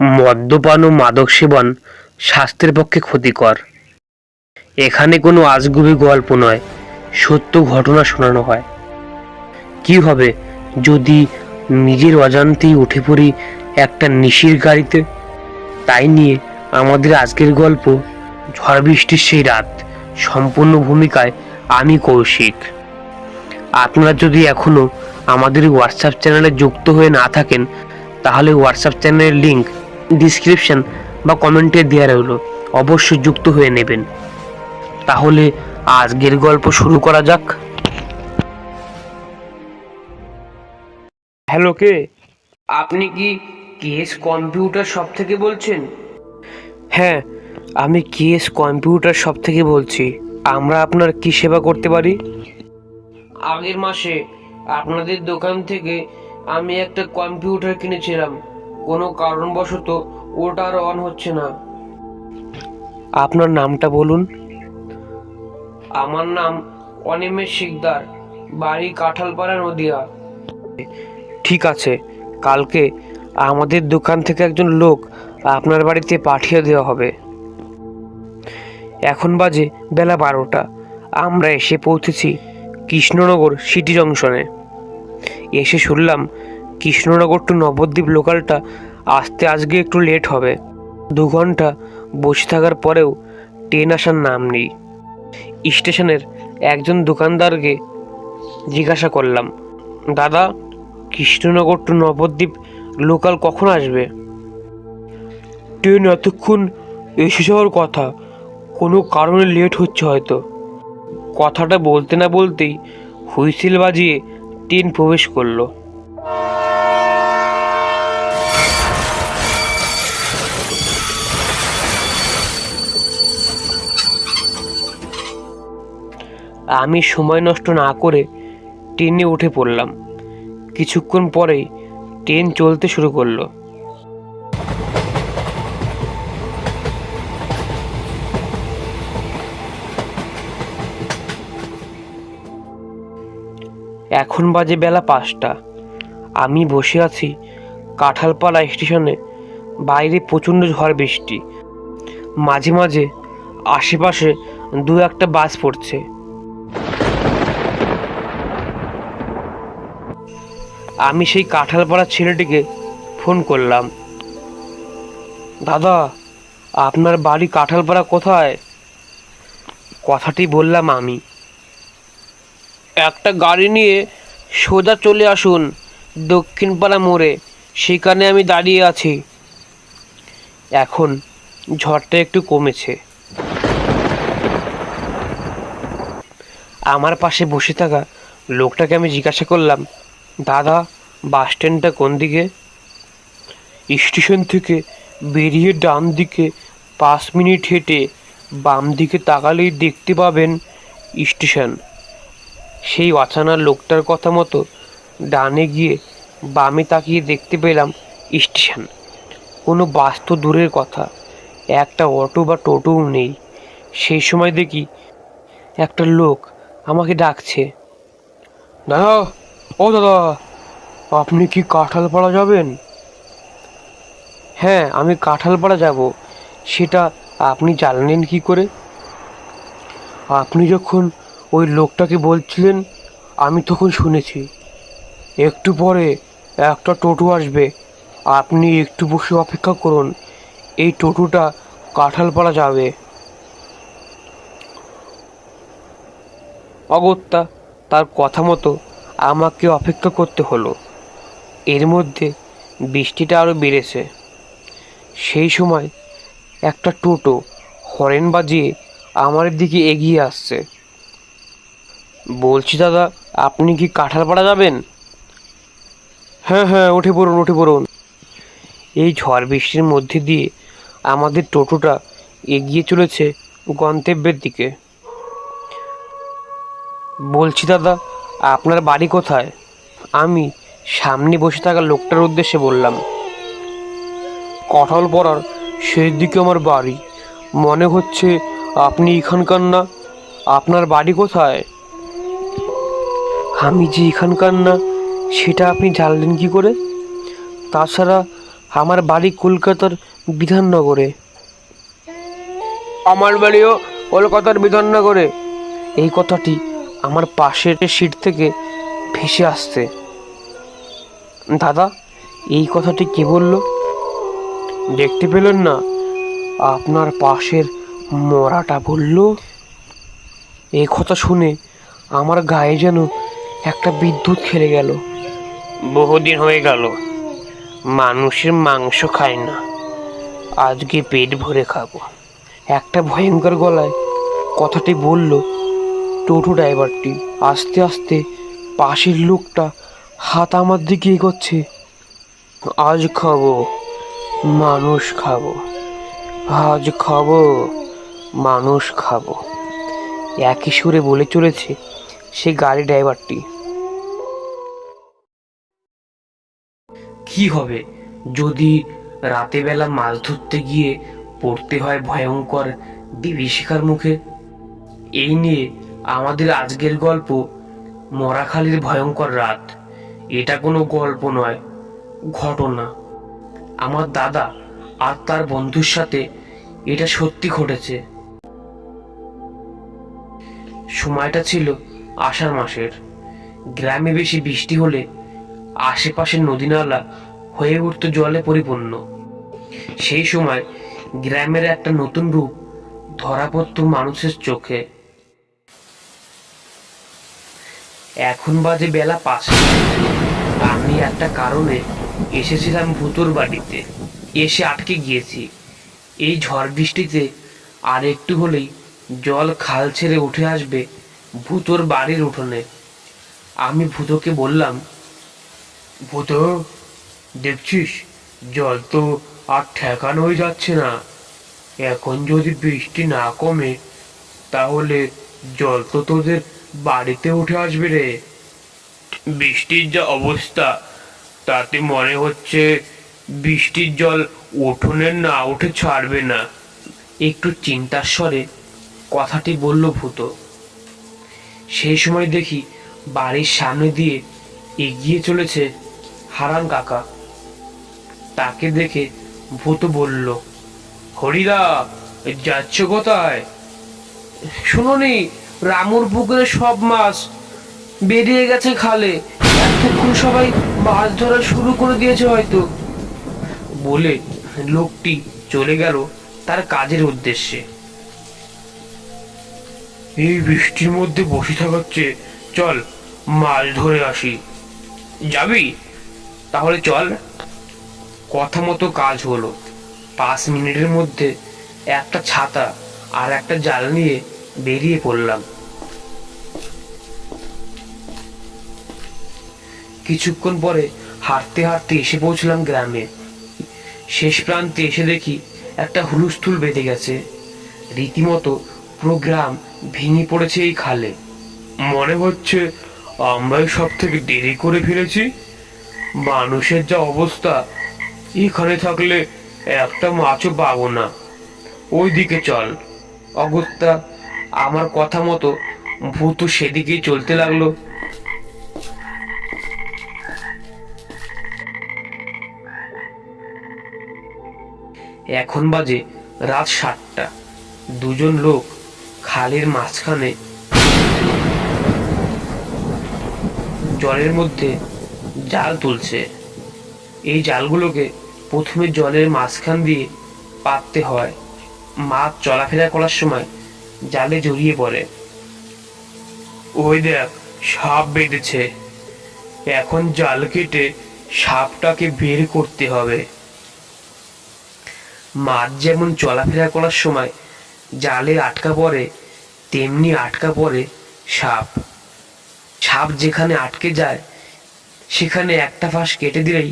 মদ্যপান ও মাদক সেবন স্বাস্থ্যের পক্ষে ক্ষতিকর। এখানে কোনো আজগুবি গল্প নয়, সত্য ঘটনা শোনানো হয়। কি হবে যদি নিজের অজান্তেই উঠে পড়ি একটা নিশির গাড়িতে? তাই নিয়ে আমাদের আজকের গল্প, ঝড় বৃষ্টির সেই রাত। সম্পূর্ণ ভূমিকায় আমি কৌশিক। আপনারা যদি এখনো আমাদের হোয়াটসঅ্যাপ চ্যানেলে যুক্ত হয়ে না থাকেন, তাহলে হোয়াটসঅ্যাপ চ্যানেলের লিংক ডিসক্রিপশন বা কমেন্টে দেওয়া রইল, অবশ্যই যুক্ত হয়ে নেবেন। তাহলে আজকের গল্প শুরু করা যাক। হ্যালো, কে? আপনি কি কেএস কম্পিউটার শপ থেকে বলছেন? হ্যাঁ, আমি কেএস কম্পিউটার শপ থেকে বলছি। আমরা আপনার কি সেবা করতে পারি? আগের মাসে আপনাদের দোকান থেকে আমি একটা কম্পিউটার কিনেছিলাম, কোনো কারণবশত ওটা আর অন হচ্ছে না। আপনার নামটা বলুন। আমার নাম অনিমেষ শিকদার, বাড়ি কাঁঠালপাড়া, নদিয়া। ঠিক আছে, কালকে আমাদের দোকান থেকে একজন লোক আপনার বাড়িতে পাঠিয়ে দেওয়া হবে। এখন বাজে বেলা 12টা। আমরা এসে পৌঁছেছি কৃষ্ণনগর সিটি জংশনে। এসে শুনলাম কৃষ্ণনগর টু নবদ্বীপ লোকালটা আসতে আজকে একটু লেট হবে। 2 ঘন্টা বসে থাকার পরেও ট্রেন আসার নাম নেই। স্টেশনের একজন দোকানদারকে জিজ্ঞাসা করলাম, দাদা, কৃষ্ণনগর টু নবদ্বীপ লোকাল কখন আসবে? ট্রেন এতক্ষণ এসে যাওয়ার কথা, কোনো কারণে লেট হচ্ছে হয়তো। কথাটা বলতে না বলতেই হুইসেল বাজিয়ে ট্রেন প্রবেশ করলো। আমি সময় নষ্ট না করে ট্রেনে উঠে পড়লাম। কিছুক্ষণ পরেই ট্রেন চলতে শুরু করলো। এখন বাজে বেলা 5টা। আমি বসে আছি কাঁঠালপাড়া স্টেশনে। বাইরে প্রচণ্ড ঝড় বৃষ্টি, মাঝে মাঝে আশেপাশে 2-1টা বাস পড়ছে। আমি সেই কাঁঠালপাড়ার ছেলেটিকে ফোন করলাম, দাদা, আপনার বাড়ি কাঁঠালপাড়া কোথায়? কথাটি বললাম আমি। একটা গাড়ি নিয়ে সোজা চলে আসুন দক্ষিণপাড়া মোড়ে, সেখানে আমি দাঁড়িয়ে আছি। এখন ঝড়টা একটু কমেছে। আমার পাশে বসে থাকা লোকটাকে আমি জিজ্ঞাসা করলাম, দাদা, বাস স্ট্যান্ডটা কোন দিকে? স্টেশন থেকে বেরিয়ে ডান দিকে 5 মিনিট হেঁটে বাম দিকে তাকালেই দেখতে পাবেন স্টেশন। সেই অচানা লোকটার কথা মতো ডানে গিয়ে বামে তাকিয়ে দেখতে পেলাম স্টেশন। কোনো বাস তো দূরের কথা, একটা অটো বা টোটোও নেই। সেই সময় দেখি একটা লোক আমাকে ডাকছে, দাদা, ও দাদা, আপনি কি কাঁঠালপাড়া যাবেন? হ্যাঁ, আমি কাঁঠালপাড়া যাব। সেটা আপনি জানলেন কি করে? আপনি যখন ওই লোকটাকে বলছিলেন, আমি তখন শুনেছি। একটু পরে একটা টোটো আসবে, আপনি একটু বসে অপেক্ষা করুন, এই টোটোটা কাঁঠালপাড়া যাবে। অগত্যা তার কথা মতো আমাকে অপেক্ষা করতে হলো। এর মধ্যে বৃষ্টিটা আরও বেড়েছে। সেই সময় একটা টোটো হরেন বাজিয়ে আমার দিকে এগিয়ে আসছে। বলছি, দাদা, আপনি কি কাঁঠালপাড়া যাবেন? হ্যাঁ হ্যাঁ, উঠে পড়ুন, উঠে পড়ুন। এই ঝড় বৃষ্টির মধ্যে দিয়ে আমাদের টোটোটা এগিয়ে চলেছে গন্তব্যের দিকে। বলছি, দাদা, আপনার বাড়ি কোথায়? আমি সামনে বসে থাকা লোকটার উদ্দেশ্যে বললাম, কাঁঠালপাড়ার শেষ দিকে আমার বাড়ি। মনে হচ্ছে আপনি এখানকার না। আপনার বাড়ি কোথায়? আমি যে এখানকার না সেটা আপনি জানলেন কি করে? তাছাড়া আমার বাড়ি কলকাতার বিধাননগরে। আমার বাড়িও কলকাতার বিধাননগরে। এই কথাটি আমার পাশের সিট থেকে ভেসে আসছে। দাদা, এই কথাটি কে বলল? দেখতে পেলেন না? আপনার পাশের মরাটা বলল। এই কথা শুনে আমার গায়ে যেন একটা বিদ্যুৎ খেলে গেল। বহুদিন হয়ে গেল মানুষের মাংস খাই না, আজকে পেট ভরে খাবো। একটা ভয়ঙ্কর গলায় কথাটি বলল টোটো ড্রাইভারটি। আস্তে আস্তে পাশের লোকটা হাত আমার দিকে এগোচ্ছে। আজ খাবো, মানুষ খাবো, আজ খাবো, মানুষ খাবো, একই সুরে বলে চলেছে সে গাড়ি ড্রাইভারটি। কি হবে যদি রাতেবেলা মাছ ধরতে গিয়ে পড়তে হয় ভয়ঙ্কর বিভীষিকার মুখে? এই নিয়ে আমাদের আজকের গল্প মরাখালীর ভয়ঙ্কর রাত। এটা কোনো গল্প নয়, ঘটনা। আমার দাদা আর তার বন্ধুর সাথে এটা সত্যি ঘটেছে। সময়টা ছিল আষাঢ় মাসের। গ্রামে বেশি বৃষ্টি হলে আশেপাশের নদী নালা হয়ে উঠত জলে পরিপূর্ণ। সেই সময় গ্রামের একটা নতুন রূপ ধরা পড়ত মানুষের চোখে। এখন বাজে বেলা 5টা। আমি একটা কারণে এসেছিলাম ভূতোর বাড়িতে। এসে আটকে গিয়েছি। এই ঝড় বৃষ্টিতে আর একটু হলেই জল খাল ছেড়ে উঠে আসবে ভূতোর বাড়ির উঠোনে। আমি ভূতোকে বললাম, ভূতো, দেখছিস জল তো আর ঠেকানোই যাচ্ছে না। এখন যদি বৃষ্টি না কমে তাহলে জল তো তোদের বাড়িতে উঠে আসবে রে। বৃষ্টির যা অবস্থা তাতে মনে হচ্ছে বৃষ্টির জল উঠোনে না উঠে ছাড়বে না। একটু চিন্তার স্বরে কথাটি বলল ভূত। সেই সময় দেখি বাড়ির সামনে দিয়ে এগিয়ে চলেছে হারান কাকা। তাকে দেখে ভূত বলল, হরিদা, যাচ্ছ কোথায়? শুনোনি, রামুর পুকুরে সব মাছ বেরিয়ে গেছে খালে। এতক্ষণ সবাই মাছ ধরা শুরু করে দিয়েছে হয়তো। বলে লোকটি চলে গেল তার কাজের উদ্দেশ্যে। এই বৃষ্টির মধ্যে বসে থাকার চেয়ে চল মাছ ধরে আসি। যাবি? তাহলে চল। কথা মতো কাজ হলো। 5 মিনিটের মধ্যে একটা ছাতা আর একটা জাল নিয়ে বেরিয়ে পড়লাম। কিছুক্ষণ পরে হাঁটতে হাঁটতে এসে পৌঁছলাম গ্রামে। শেষ প্রান্তে এসে দেখি একটা হুলস্থুল বেঁধে গেছে। রীতিমতো পুরো গ্রাম ভেঙে পড়েছে এই খালে। মনে হচ্ছে আমরাই সব থেকে দেরি করে ফিরেছি। মানুষের যা অবস্থা, এখানে থাকলে একটা মাছও পাবো না। ওই দিকে চল। অগত্যা আমার কথা মতো ভূত সেদিকেই চলতে লাগলো। এখন বাজে রাত 7টা। দুজন লোক খালের মাঝখানে জলের মধ্যে জাল তুলছে। এই জালগুলোকে প্রথমে জলের মাঝখান দিয়ে পাততে হয়। মাছ চলাফেরা করার সময় জালে জড়িয়ে পড়ে। ওই দেখ, সাপ বেঁধেছে। এখন জাল কেটে সাপটাকে বের করতে হবে। মাছ যেমন চলাফেরা করার সময় জালে আটকা পড়ে, তেমনি আটকা পড়ে সাপ। সাপ যেখানে আটকে যায় সেখানে একটা ফাঁস কেটে দিলেই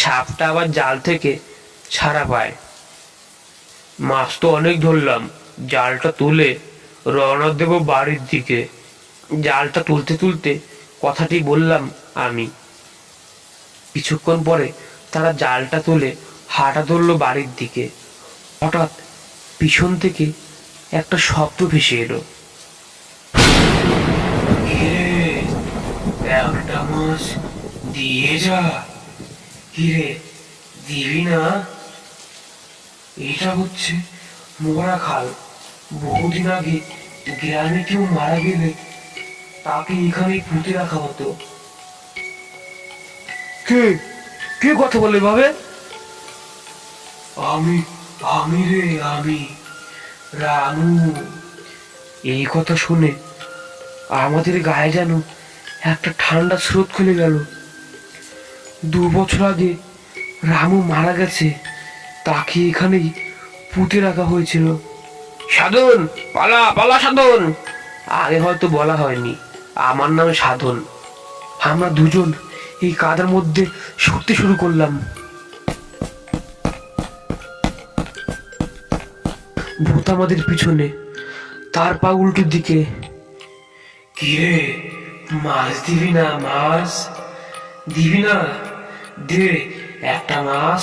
সাপটা আবার জাল থেকে ছাড়া পায়। মাছ তো অনেক ধরলাম, জালটা তুলে রওনা দেব বাড়ির দিকে। জালটা তুলতে তুলতে কথাটি বললাম আমি। কিছুক্ষণ পরে তারা জালটা তুলে হাঁটা ধরলো বাড়ির দিকে। হঠাৎ পিছন থেকে একটা শব্দ ভেসে এলো। একটা মাছ দিয়ে যা। কিরে, দিবি না? এটা হচ্ছে মোরা খাল। বহুদিন আগে গ্রামে কেউ মারা গেলে তাকে এখানে পুঁতে রাখা হতো। কে কে কথা বলে ভাবে? আমি আমি রে আমি রানু। এই কথা শুনে আমাদের গায়ে যেন একটা ঠান্ডা স্রোত খুলে গেল। 2 বছর আগে রামু মারা গেছে, তাকে এখানেই পুঁতে রাখা হয়েছিল। সাধন, পালা পালা সাধন। আগে হয়তো বলা হয়নি, আমার নাম সাধন। আমরা দুজন এই কাদার মধ্যে ছুটতে শুরু করলাম। ভূত আমাদের পিছনে, তার পা উল্টো দিকে। কিরে, মাছ দিবি না? মাছ দিবি না? দে একটা মাছ।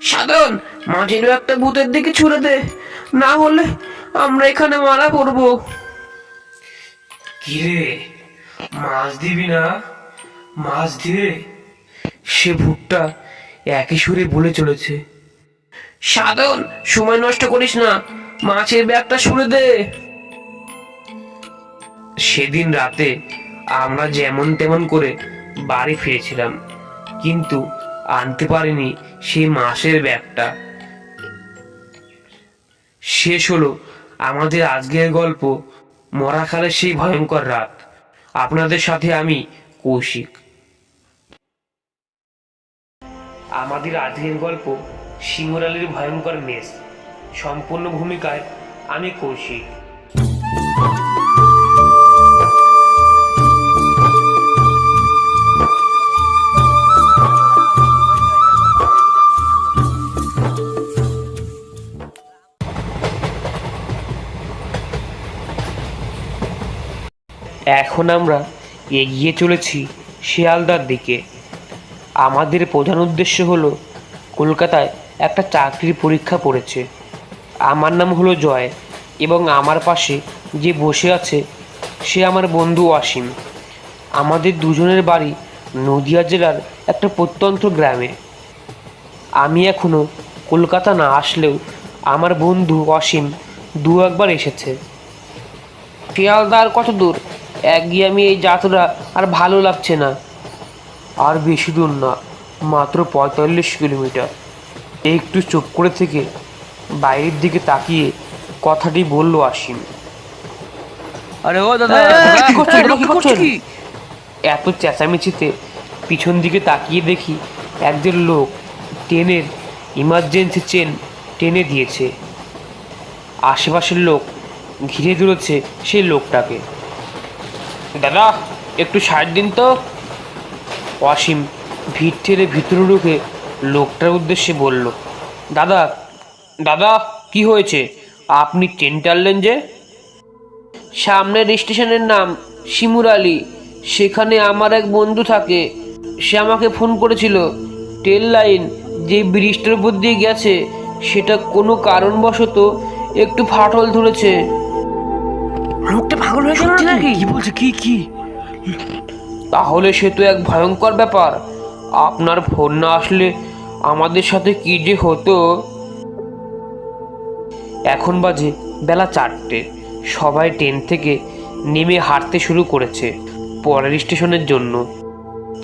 সাধন, মাঝিরও একটা ভূতের দিকে ছুড়ে দে, না হলে আমরা এখানে মারা পড়বো। কিরে, মাছ দিবি না? মাছ দে। সে ভূতটা একই সুরে বলে চলেছে। সাধন, সময় নষ্ট করিস না, মাছের ব্যাগটা ছুড়ে দে। সেদিন রাতে আমরা যেমন তেমন করে বাড়ি ফিরেছিলাম, কিন্তু আনতে পারিনি সেই মাছের ব্যাগটা। শেষ হলো আমাদের আজকের গল্প, মরাখালের সেই ভয়ঙ্কর রাত। আপনাদের সাথে আমি কৌশিক। আমাদের আজকের গল্প শিমুর আলীর ভয়ঙ্কর মেস। সম্পূর্ণ ভূমিকায় আমি কৌশিক। এখন আমরা এগিয়ে চলেছি শিয়ালদার দিকে। আমাদের প্রধান উদ্দেশ্য হলো কলকাতায় একটা চাকরির পরীক্ষা পড়েছে। আমার নাম হলো জয়, এবং আমার পাশে যে বসে আছে সে আমার বন্ধু অসীম। আমাদের দুজনের বাড়ি নদিয়া জেলার একটা প্রত্যন্ত গ্রামে। আমি এখনও কলকাতা না আসলেও আমার বন্ধু অসীম 2-একবার এসেছে। শিয়ালদা আর কত দূর? একঘেয়েমি এই যাত্রা আর ভালো লাগছে না। আর বেশি দূর না, মাত্র 45 কিলোমিটার। একটু চুপ করে থেকে বাইরের দিকে তাকিয়ে কথাটি বলল অসীম। আরে ও দাদা, কি করছেন দাদা, কি করছেন? কি? এত চেঁচামেচিতে পিছন দিকে তাকিয়ে দেখি একজন লোক ট্রেনের ইমার্জেন্সি চেন টেনে দিয়েছে। আশেপাশের লোক ঘিরে ধরেছে সেই লোকটাকে। দাদা, একটু সাইড দিন তো। অসীম ভিড় ঠেলে ভিতরে ঢুকে লোকটার উদ্দেশ্যে বলল। দাদা দাদা, কি হয়েছে? আপনি ট্রেন টানলেন যে? সামনের স্টেশনের নাম শিমুর আলী, সেখানে আমার এক বন্ধু থাকে। সে আমাকে ফোন করেছিল। ট্রেন লাইন যে ব্রিজটার উপর দিয়ে গেছে সেটা কোনো কারণবশত একটু ফাটল ধরেছে। লোকটা পাগল হয়ে গেল নাকি? কি বলছে? কি? তাহলে সে তো এক ভয়ঙ্কর ব্যাপার। আপনার ফোন না আসলে আমাদের সাথে কি যে হতো। এখন বাজে বেলা 4টে। সবাই ট্রেন থেকে নেমে হাঁটতে শুরু করেছে পরের স্টেশনের জন্য।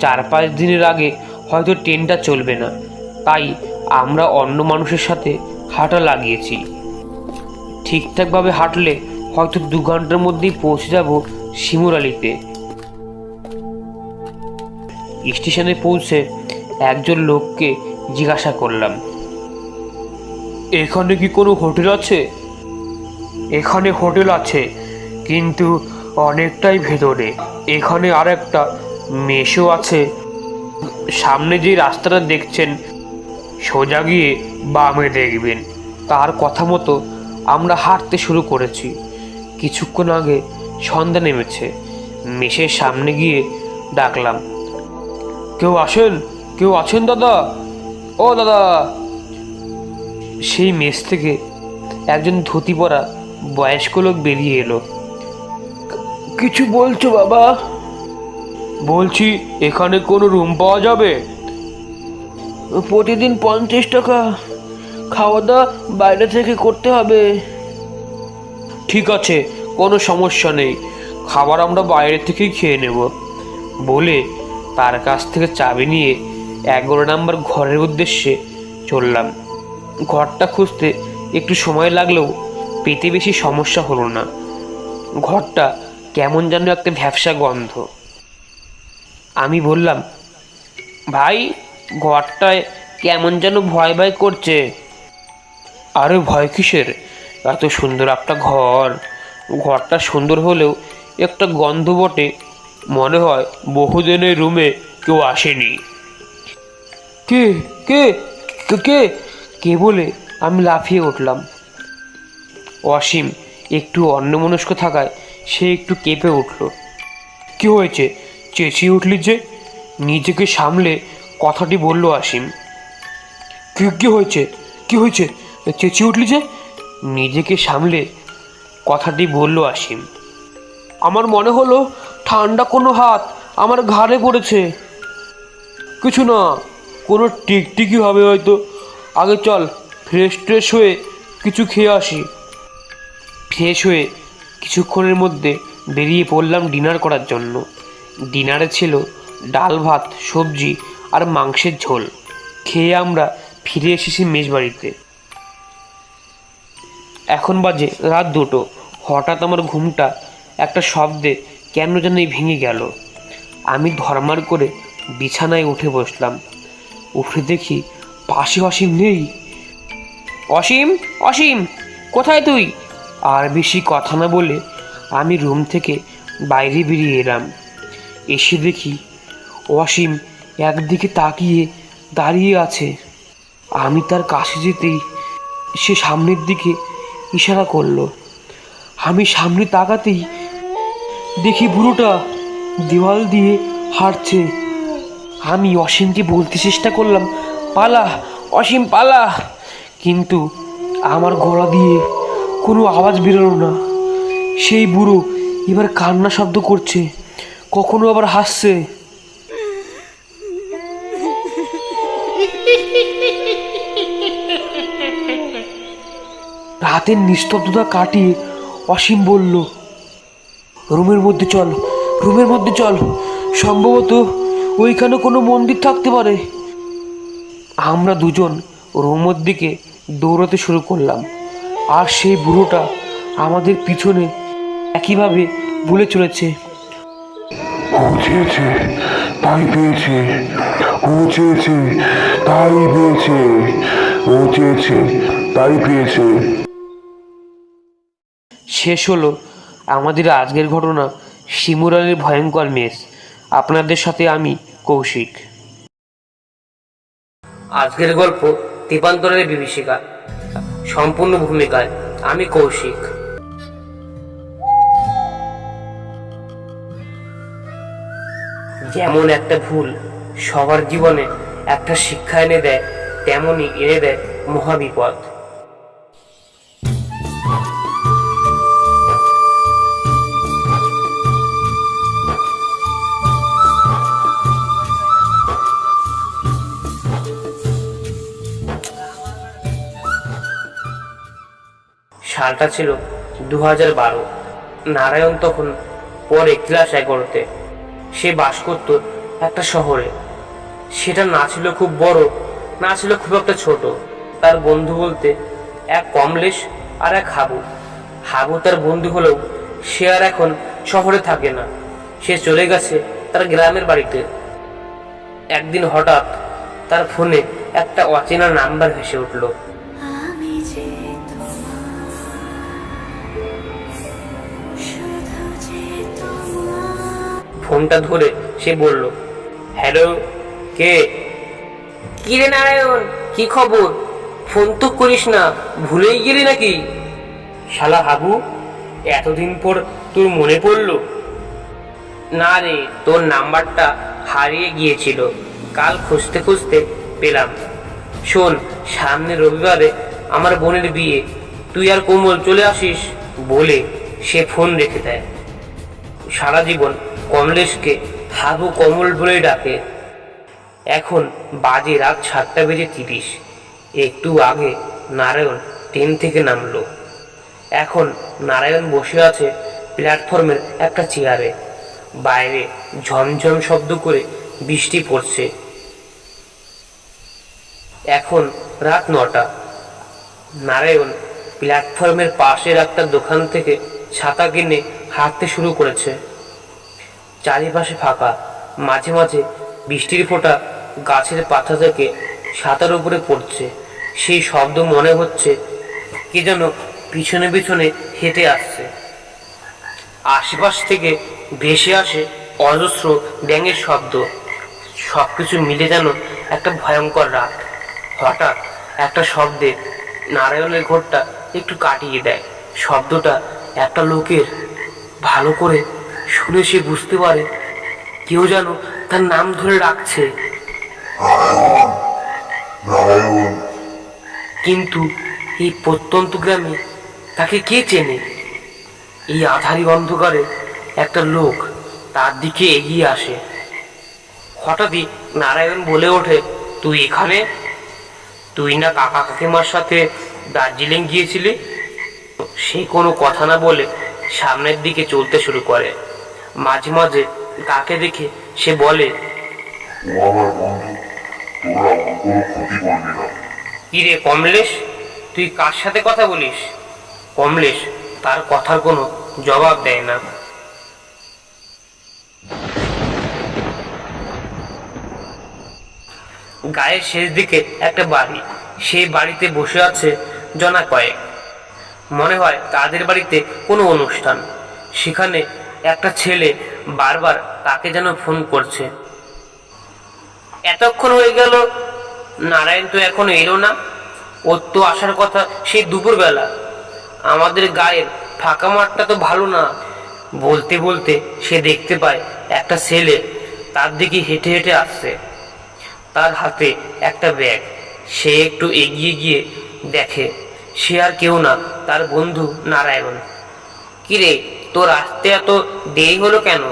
4-5 দিনের আগে হয়তো ট্রেনটা চলবে না, তাই আমরা অন্য মানুষের সাথে হাঁটা লাগিয়েছি। ঠিকঠাকভাবে হাঁটলে হয়তো 2 ঘন্টার মধ্যেই পৌঁছে যাব শিমুর আলীতে। স্টেশনে পৌঁছে একজন লোককে জিজ্ঞাসা করলাম, এখানে কি কোনো হোটেল আছে? এখানে হোটেল আছে, কিন্তু অনেকটাই ভেতরে। এখানে আর একটা মেসও আছে। সামনে যে রাস্তাটা দেখছেন, সোজা গিয়ে বামে দেখবেন। তার কথা মতো আমরা হাঁটতে শুরু করেছি। কিছুক্ষণ আগে সন্ধ্যা নেমেছে। মেসের সামনে গিয়ে ডাকলাম, কেউ আছেন দাদা? ও দাদা! সেই মেস থেকে একজন ধুতি পরা বয়স্ক লোক বেরিয়ে এলো। কিছু বলছো বাবা? বলছি, এখানে কোনো রুম পাওয়া যাবে? প্রতিদিন 50 টাকা, খাওয়া দাওয়া বাইরে থেকে করতে হবে। ঠিক আছে, কোনো সমস্যা নেই, খাবার আমরা বাইরে থেকেই খেয়ে নেব বলে তার কাছ থেকে চাবি নিয়ে 11 নম্বর ঘরের উদ্দেশ্যে চললাম। ঘরটা খুঁজতে একটু সময় লাগলেও পেতে বেশি সমস্যা হলো না। ঘরটা কেমন যেন একটা ভ্যাপসা গন্ধ। আমি বললাম, ভাই, ঘরটায় কেমন যেন ভয় ভয় করছে। আরে ভয় কিসের, এত সুন্দর একটা ঘর। ঘরটা সুন্দর হলেও একটা গন্ধ বটে, মনে হয় বহুদিনের রুমে কেউ আসেনি। কে কে কে কে কে বলে আমি লাফিয়ে উঠলাম। অসীম একটু অন্যমনস্ক থাকায় সে একটু কেঁপে উঠল। কি হয়েছে, চেঁচিয়ে উঠলি যে? নিজেকে সামলে কথাটি বলল অসীম। কি হয়েছে, কি হয়েছে, চেঁচিয়ে উঠলি যে? নিজেকে সামলে কথাটি বলল অসীম। আমার মনে হলো ঠান্ডা কোনো হাত আমার ঘাড়ে পড়েছে। কিছু না, কোনো টিকটিকি হবে হয়তো। আগে চল ফ্রেশ হয়ে কিছু খেয়ে আসি। ফ্রেশ হয়ে কিছুক্ষণের মধ্যে বেরিয়ে পড়লাম ডিনার করার জন্য। ডিনারে ছিল ডাল ভাত, সবজি আর মাংসের ঝোল। খেয়ে আমরা ফিরে এসেছি মেজবাড়িতে। এখন বাজে রাত 2টো। হঠাৎ আমার ঘুমটা একটা শব্দে কেন যেন ভেঙে গেল। আমি ধর্মার করে বিছানায় উঠে বসলাম। উঠে দেখি পাশে অসীম নেই। অসীম, অসীম, কোথায় তুই? আর বেশি কথা না বলে আমি রুম থেকে বাইরে বেরিয়ে এলাম। এসে দেখি অসীম একদিকে তাকিয়ে দাঁড়িয়ে আছে। আমি তার কাছে যেতেই সে সামনের দিকে ইশারা করলো। আমি সামনে তাকাতেই দেখি বুড়োটা দেওয়াল দিয়ে হাঁটছে। আমি অসীমকে বলতে চেষ্টা করলাম, পালা অসীম পালা, কিন্তু আমার গলা দিয়ে কোনো আওয়াজ বেরোলো না। সেই বুড়ো এবার কান্না শব্দ করছে, কখনো আবার হাসছে। রাতের নিস্তব্ধতা কাটিয়ে অসীম বলল, রুমের মধ্যে চল, রুমের মধ্যে চল, সম্ভবত ওইখানে কোনো মন্দির থাকতে পারে। আমরা দুজন রুমের দিকে দৌড়াতে শুরু করলাম, আর সেই বুড়োটা আমাদের পিছনে একইভাবে বলে চলেছে, ও চেয়েছে তাই পেয়েছে, ও চেয়েছে তাই পেয়েছে, ও চেয়েছে তাই পেয়েছে। শেষ হলো আমাদের আজকের ঘটনা, শিমুরালির ভয়ঙ্কর মেস। আপনাদের সাথে আমি কৌশিক। আজকের গল্প দীপান্তরের বিভীষিকা। সম্পূর্ণ ভূমিকায় আমি কৌশিক। যেমন একটা ভুল সবার জীবনে একটা শিক্ষা এনে দেয়, তেমনই এনে দেয় মহাবিপদ। সালটা ছিল 2012। নারায়ণ তখন পরে ক্লাস 11তে। সে বাস করত একটা শহরে। সেটা না ছিল খুব বড়, না ছিল খুব একটা ছোট। তার বন্ধু বলতে এক কমলেশ আর এক হাবু। হাবু তার বন্ধু হলেও সে আর এখন শহরে থাকে না, সে চলে গেছে তার গ্রামের বাড়িতে। একদিন হঠাৎ তার ফোনে একটা অচেনা নাম্বার ভেসে উঠল। ফোনটা ধরে সে বলল, হ্যালো, কে? কি রে নারায়ণ, কি খবর? ফোন তো করিস না, ভুলেই গেলি নাকি? শালা হাবু, এতদিন পর তোর মনে পড়লো? না রে, তোর নাম্বারটা হারিয়ে গিয়েছিল, কাল খুঁজতে খুঁজতে পেলাম। শোন, সামনে রবিবারে আমার বোনের বিয়ে, তুই আর কোমল চলে আসিস। বলে সে ফোন রেখে দেয়। সারা জীবন কমলেশকে হাবু কমল বলেই ডাকে। এখন বাজে রাত 7:30। একটু আগে নারায়ণ ট্রেন থেকে নামলো। এখন নারায়ণ বসে আছে প্ল্যাটফর্মের একটা চেয়ারে। বাইরে ঝমঝম শব্দ করে বৃষ্টি পড়ছে। এখন রাত 9টা। নারায়ণ প্ল্যাটফর্মের পাশের একটা দোকান থেকে ছাতা কিনে হাঁটতে শুরু করেছে। চারিপাশে ফাঁকা, মাঝে মাঝে বৃষ্টির ফোঁটা গাছের পাতা থেকে ছাতার উপরে পড়ছে। সেই শব্দ মনে হচ্ছে কে যেন পিছনে পিছনে হেঁটে আসছে। আশেপাশ থেকে ভেসে আসে অজস্র ব্যাঙের শব্দ। সবকিছু মিলে যেন একটা ভয়ঙ্কর রাত। হঠাৎ একটা শব্দে নারায়ণের ঘোরটা একটু কাটিয়ে দেয়। শব্দটা একটা লোকের। ভালো করে শুনে সে বুঝতে পারে কেউ যেন তার নাম ধরে ডাকছে। নারায়ণ, কিন্তু এই প্রত্যন্ত গ্রামে তাকে কে চেনে? এই আঁধারি অন্ধকারে একটা লোক তার দিকে এগিয়ে আসে। হঠাৎই নারায়ণ বলে ওঠে, তুই এখানে? তুই না কাকা কাকিমার সাথে দার্জিলিং গিয়েছিলি? সে কোনো কথা না বলে সামনের দিকে চলতে শুরু করে। মাঝে মাঝে তাকে দেখে সে বলে, ও আমার বন্ধু, তোরা আমার কোনো ক্ষতি করবি না। কিরে কমলেশ, তুই কার সাথে কথা বলিস? কমলেশ তার কথার কোনো জবাব দেয় না। গায়ের শেষ দিকে একটা বাড়ি। সেই বাড়িতে বসে আছে জনা কয়েক। মনে হয় তাদের বাড়িতে কোনো অনুষ্ঠান। সেখানে একটা ছেলে বারবার তাকে যেন ফোন করছে। এতক্ষণ হয়ে গেল, নারায়ণ তো এখনো এলো না। ওর তো আসার কথা সেই দুপুরবেলা। আমাদের গায়ের ফাঁকা মাঠটা তো ভালো না। বলতে বলতে সে দেখতে পায় একটা ছেলে তার দিকে হেঁটে হেঁটে আসছে। তার হাতে একটা ব্যাগ। সে একটু এগিয়ে গিয়ে দেখে সে আর কেউ না, তার বন্ধু নারায়ণ। কিরে, তোর আসতে এত দেরি হলো কেন?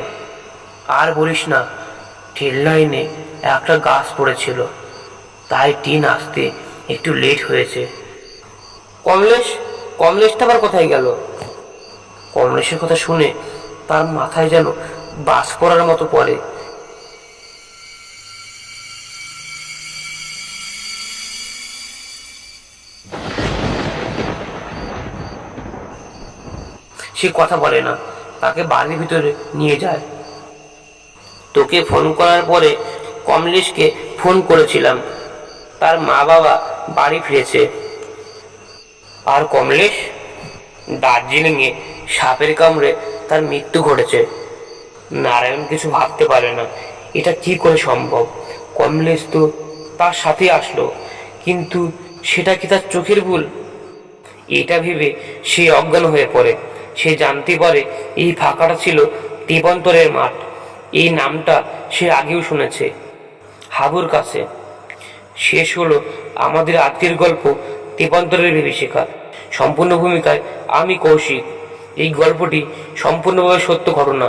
আর বলিস না, ট্রেন লাইনে একটা গাছ পড়েছিল, তাই ট্রেন আসতে একটু লেট হয়েছে। কমলেশটা আবার কোথায় গেল? কমলেশের কথা শুনে তার মাথায় যেন বাজ পড়ার মতো পড়ে। সে কথা বলে না, তাকে বাড়ির ভিতরে নিয়ে যায়। তোকে ফোন করার পরে কমলেশকে ফোন করেছিলাম। তার মা বাবা বাড়ি ফিরেছে। আর কমলেশ? দার্জিলিংয়ে সাপের কামড়ে তার মৃত্যু ঘটেছে। নারায়ণ কিছু ভাবতে পারে না, এটা কি করে সম্ভব। কমলেশ তো তার সাথে আসলো, কিন্তু সেটা কি তার চোখের ভুল? এটা ভেবে সে অজ্ঞান হয়ে পড়ে। সে জানতে পারে এই ফাঁকাটা ছিল তেপান্তরের মাঠ। এই নামটা সে আগেও শুনেছে হাবুর কাছে। শেষ হলো আমাদের আজকের গল্প, তেপান্তরের বিভীষিকা। সম্পূর্ণ ভূমিকায় আমি কৌশিক। এই গল্পটি সম্পূর্ণভাবে সত্য ঘটনা।